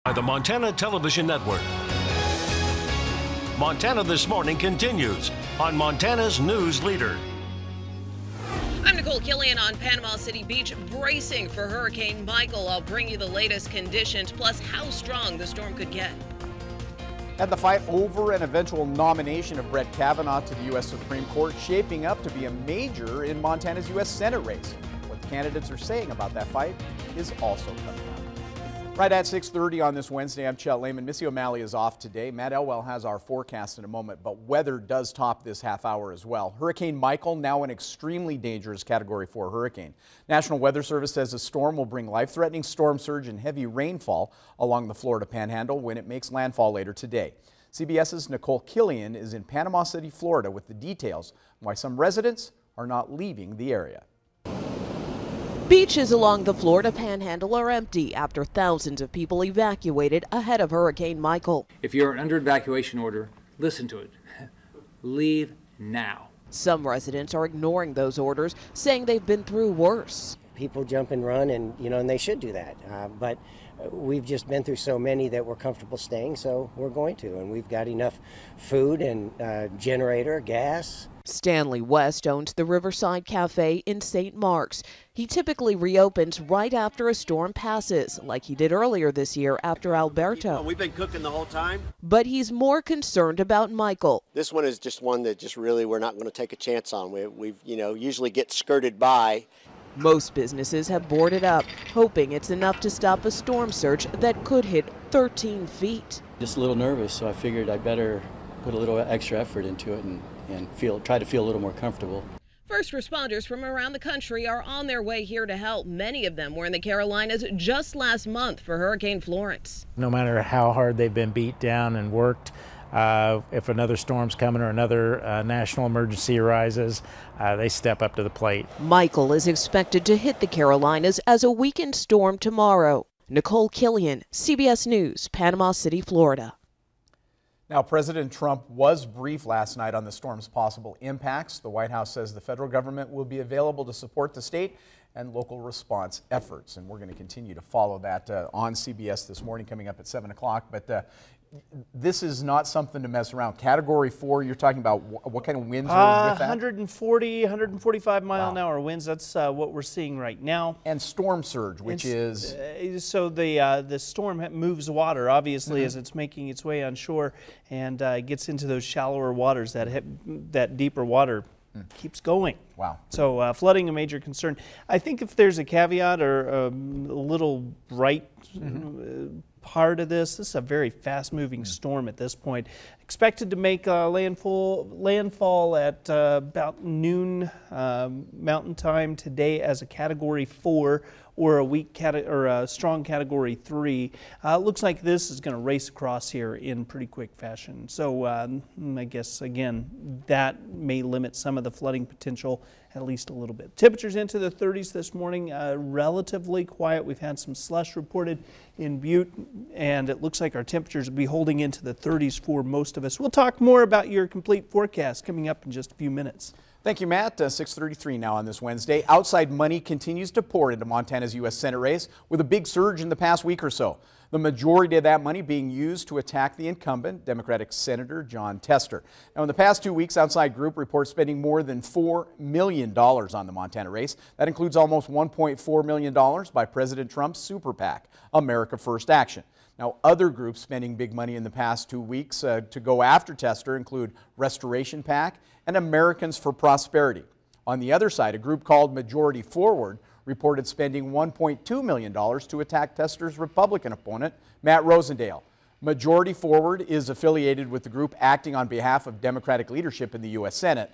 By the Montana Television Network. Montana This Morning continues on Montana's News Leader. I'm Nicole Killian on Panama City Beach, bracing for Hurricane Michael. I'll bring you the latest conditions, plus how strong the storm could get. And the fight over an eventual nomination of Brett Kavanaugh to the U.S. Supreme Court shaping up to be a major in Montana's U.S. Senate race. What the candidates are saying about that fight is also coming up. Right at 6:30 on this Wednesday, I'm Chet Lehman. Missy O'Malley is off today. Matt Elwell has our forecast in a moment, but weather does top this half hour as well. Hurricane Michael, now an extremely dangerous Category 4 hurricane. National Weather Service says the storm will bring life-threatening storm surge and heavy rainfall along the Florida Panhandle when it makes landfall later today. CBS's Nicole Killian is in Panama City, Florida, with the details on why some residents are not leaving the area. Beaches along the Florida Panhandle are empty after thousands of people evacuated ahead of Hurricane Michael. If you're under evacuation order, listen to it. Leave now. Some residents are ignoring those orders, saying they've been through worse. People jump and run, and and they should do that. But we've just been through so many that we're comfortable staying, so we're going to. And we've got enough food and generator, gas. Stanley West owns the Riverside Cafe in St. Mark's. He typically reopens right after a storm passes, like he did earlier this year after Alberto. We've been cooking the whole time. But he's more concerned about Michael. This one is just one that just really we're not going to take a chance on. We've usually get skirted by. Most businesses have boarded up, hoping it's enough to stop a storm surge that could hit 13 feet. Just a little nervous, so I figured I'd better put a little extra effort into it and try to feel a little more comfortable. First responders from around the country are on their way here to help. Many of them were in the Carolinas just last month for Hurricane Florence. No matter how hard they've been beat down and worked, if another storm's coming or another national emergency arises, they step up to the plate. Michael is expected to hit the Carolinas as a weekend storm tomorrow. Nicole Killian, CBS News, Panama City, Florida. Now, President Trump was brief last night on the storm's possible impacts. The White House says the federal government will be available to support the state and local response efforts. And we're going to continue to follow that on CBS this morning, coming up at 7 o'clock. But this is not something to mess around. Category 4, you're talking about what kind of winds are with that? 140, 145 mile an hour winds. That's what we're seeing right now. And storm surge, which is? So the storm moves water, obviously, as it's making its way on shore and gets into those shallower waters. That deeper water keeps going. Wow. So flooding a major concern. I think if there's a caveat or a little bright part of this is a very fast-moving storm at this point. Expected to make landfall at about noon Mountain Time today as a Category 4 or a strong Category 3. Looks like this is going to race across here in pretty quick fashion. So I guess again that may limit some of the flooding potential at least a little bit. Temperatures into the 30s this morning, relatively quiet. We've had some slush reported in Butte, and it looks like our temperatures will be holding into the 30s for most of us. We'll talk more about your complete forecast coming up in just a few minutes. Thank you, Matt. 6:33 now on this Wednesday. Outside money continues to pour into Montana's U.S. Senate race with a big surge in the past week or so. The majority of that money being used to attack the incumbent Democratic Senator Jon Tester. Now, in the past 2 weeks, Outside Group reports spending more than $4 million on the Montana race. That includes almost $1.4 million by President Trump's super PAC, America First Action. Now, other groups spending big money in the past 2 weeks to go after Tester include Restoration PAC and Americans for Prosperity. On the other side, a group called Majority Forward reported spending $1.2 million to attack Tester's Republican opponent, Matt Rosendale. Majority Forward is affiliated with the group acting on behalf of Democratic leadership in the U.S. Senate.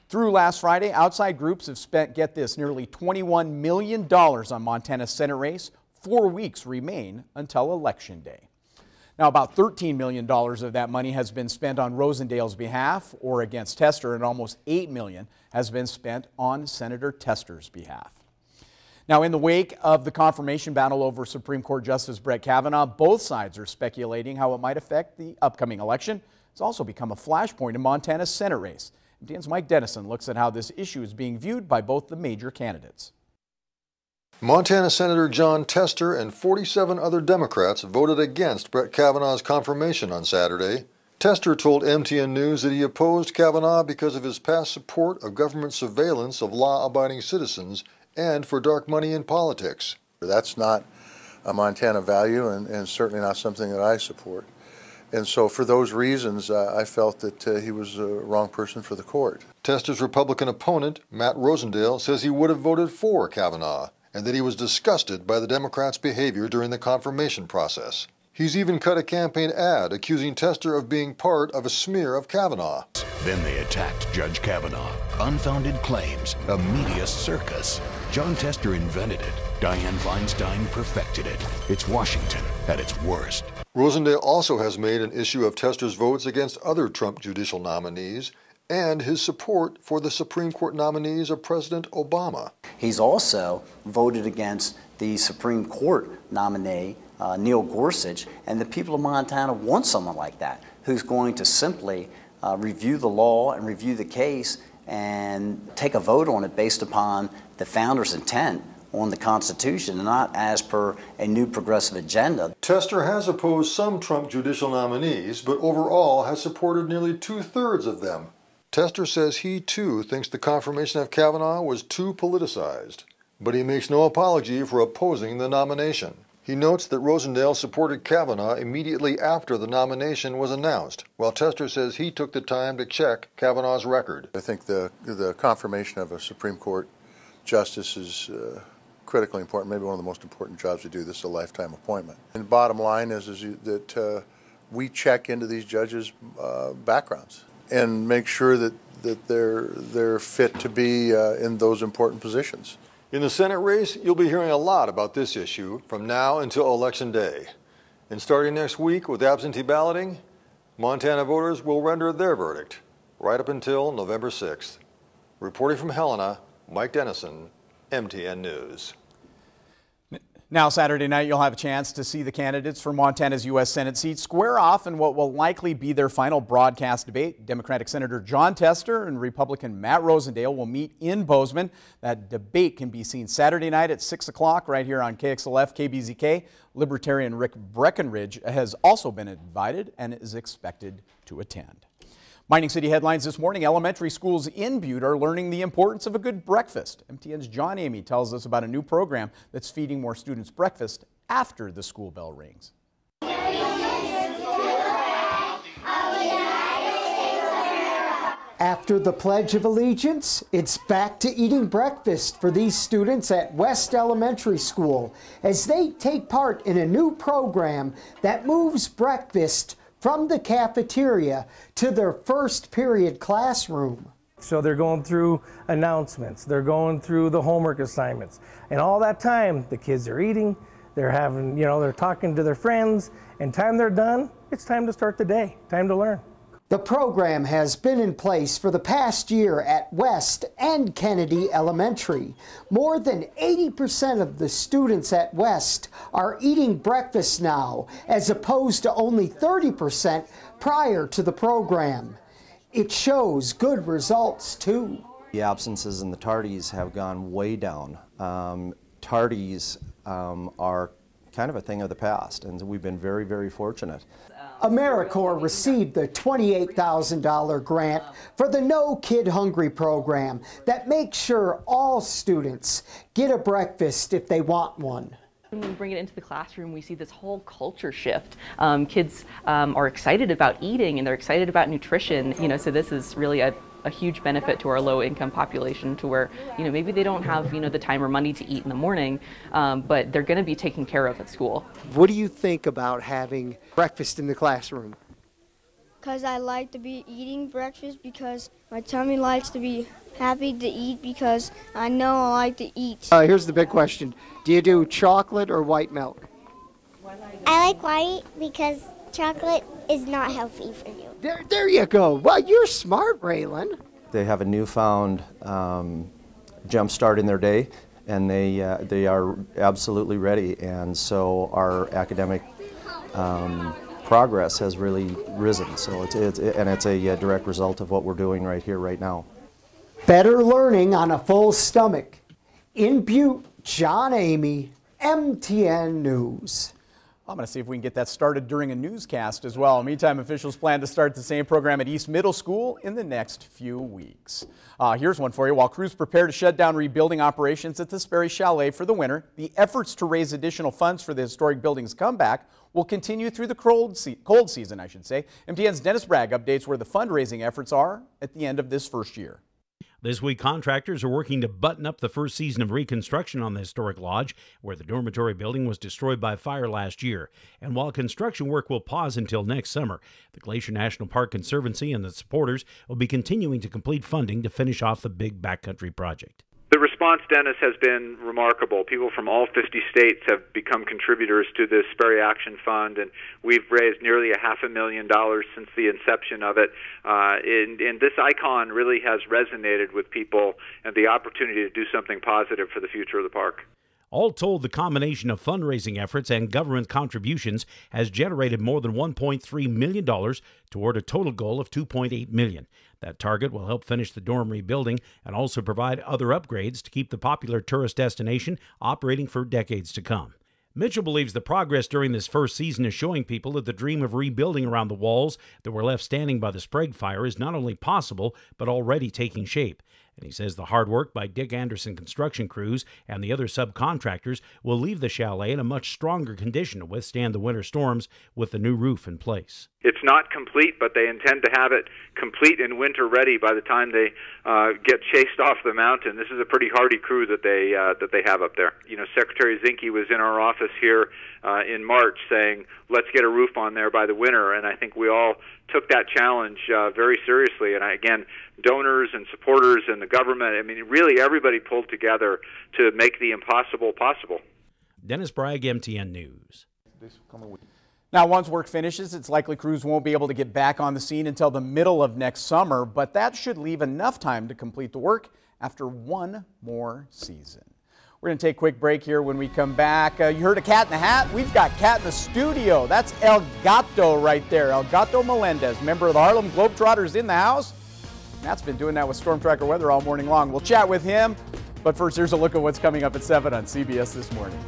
Through last Friday, outside groups have spent, get this, nearly $21 million on Montana's Senate race. 4 weeks remain until Election Day. Now, about $13 million of that money has been spent on Rosendale's behalf or against Tester, and almost $8 million has been spent on Senator Tester's behalf. Now, in the wake of the confirmation battle over Supreme Court Justice Brett Kavanaugh, both sides are speculating how it might affect the upcoming election. It's also become a flashpoint in Montana's Senate race. DN's Mike Dennison looks at how this issue is being viewed by both the major candidates. Montana Senator Jon Tester and 47 other Democrats voted against Brett Kavanaugh's confirmation on Saturday. Tester told MTN News that he opposed Kavanaugh because of his past support of government surveillance of law-abiding citizens and for dark money in politics. That's not a Montana value and certainly not something that I support. And so for those reasons, I felt that he was the wrong person for the court. Tester's Republican opponent, Matt Rosendale, says he would have voted for Kavanaugh and that he was disgusted by the Democrats' behavior during the confirmation process. He's even cut a campaign ad accusing Tester of being part of a smear of Kavanaugh. Then they attacked Judge Kavanaugh. Unfounded claims, a media circus. Jon Tester invented it. Dianne Feinstein perfected it. It's Washington at its worst. Rosendale also has made an issue of Tester's votes against other Trump judicial nominees and his support for the Supreme Court nominees of President Obama. He's also voted against the Supreme Court nominee, Neil Gorsuch, and the people of Montana want someone like that who's going to simply review the law and review the case and take a vote on it based upon the founders' intent on the Constitution and not as per a new progressive agenda. Tester has opposed some Trump judicial nominees, but overall has supported nearly 2/3 of them. Tester says he too thinks the confirmation of Kavanaugh was too politicized, but he makes no apology for opposing the nomination. He notes that Rosendale supported Kavanaugh immediately after the nomination was announced, while Tester says he took the time to check Kavanaugh's record. I think the confirmation of a Supreme Court justice is critically important, maybe one of the most important jobs we do. This is a lifetime appointment. And the bottom line is that we check into these judges' backgrounds and make sure that they're fit to be in those important positions. In the Senate race, you'll be hearing a lot about this issue from now until Election Day. And starting next week with absentee balloting, Montana voters will render their verdict right up until November 6th. Reporting from Helena, Mike Dennison, MTN News. Now, Saturday night, you'll have a chance to see the candidates for Montana's U.S. Senate seat square off in what will likely be their final broadcast debate. Democratic Senator Jon Tester and Republican Matt Rosendale will meet in Bozeman. That debate can be seen Saturday night at 6 o'clock right here on KXLF, KBZK. Libertarian Rick Breckenridge has also been invited and is expected to attend. Mining City headlines this morning. Elementary schools in Butte are learning the importance of a good breakfast. MTN's John Amy tells us about a new program that's feeding more students breakfast after the school bell rings. After the Pledge of Allegiance, it's back to eating breakfast for these students at West Elementary School as they take part in a new program that moves breakfast from the cafeteria to their first period classroom. So they're going through announcements, they're going through the homework assignments, and all that time the kids are eating, they're having, they're talking to their friends, and time they're done, it's time to start the day, time to learn. The program has been in place for the past year at West and Kennedy Elementary. More than 80% of the students at West are eating breakfast now, as opposed to only 30% prior to the program. It shows good results, too. The absences and the tardies have gone way down. Tardies are kind of a thing of the past, and we've been very, very fortunate. AmeriCorps received the $28,000 grant for the No Kid Hungry program that makes sure all students get a breakfast if they want one. When we bring it into the classroom, we see this whole culture shift. Kids are excited about eating and they're excited about nutrition, so this is really a huge benefit to our low-income population, to where maybe they don't have the time or money to eat in the morning, but they're going to be taken care of at school. What do you think about having breakfast in the classroom? Because I like to be eating breakfast, because my tummy likes to be happy to eat, because I know I like to eat. Here's the big question. Do you do chocolate or white milk? I like white because chocolate is not healthy for you. There you go. Well, you're smart, Raylan. They have a newfound jump start in their day, and they are absolutely ready. And so our academic progress has really risen. So it's a direct result of what we're doing right here, right now. Better learning on a full stomach. In Butte, John Amy, MTN News. I'm going to see if we can get that started during a newscast as well. Meantime, officials plan to start the same program at East Middle School in the next few weeks. Here's one for you. While crews prepare to shut down rebuilding operations at the Sperry Chalet for the winter, the efforts to raise additional funds for the historic building's comeback will continue through the cold season, MTN's Dennis Bragg updates where the fundraising efforts are at the end of this first year. This week, contractors are working to button up the first season of reconstruction on the historic lodge, where the dormitory building was destroyed by fire last year. And while construction work will pause until next summer, the Glacier National Park Conservancy and the supporters will be continuing to complete funding to finish off the big backcountry project. The response, Dennis, has been remarkable. People from all 50 states have become contributors to this Sperry Action Fund, and we've raised nearly $500,000 since the inception of it. And this icon really has resonated with people and the opportunity to do something positive for the future of the park. All told, the combination of fundraising efforts and government contributions has generated more than $1.3 million toward a total goal of $2.8 million. That target will help finish the dorm rebuilding and also provide other upgrades to keep the popular tourist destination operating for decades to come. Mitchell believes the progress during this first season is showing people that the dream of rebuilding around the walls that were left standing by the Sprague fire is not only possible, but already taking shape. And he says the hard work by Dick Anderson construction crews and the other subcontractors will leave the chalet in a much stronger condition to withstand the winter storms with the new roof in place. It's not complete, but they intend to have it complete and winter ready by the time they get chased off the mountain. This is a pretty hardy crew that they have up there. You know, Secretary Zinke was in our office here in March saying, let's get a roof on there by the winter, and I think we all took that challenge very seriously. And again, donors and supporters and the government, I mean, really everybody pulled together to make the impossible possible. Dennis Bragg, MTN News. Now, once work finishes, it's likely crews won't be able to get back on the scene until the middle of next summer, but that should leave enough time to complete the work after one more season. We're going to take a quick break here. When we come back, you heard a cat in the hat? We've got cat in the studio. That's El Gato right there. El Gato Melendez, member of the Harlem Globetrotters, in the house. Matt's been doing that with Storm Tracker weather all morning long. We'll chat with him, but first, here's a look at what's coming up at 7 on CBS This Morning.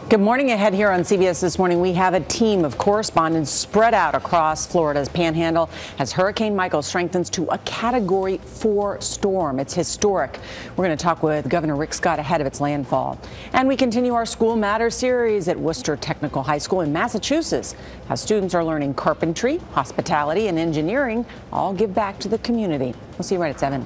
Good morning. Ahead here on CBS This Morning, we have a team of correspondents spread out across Florida's panhandle as Hurricane Michael strengthens to a Category 4 storm. It's historic. We're going to talk with Governor Rick Scott ahead of its landfall. And we continue our School Matters series at Worcester Technical High School in Massachusetts. How students are learning carpentry, hospitality, and engineering all give back to the community. We'll see you right at 7.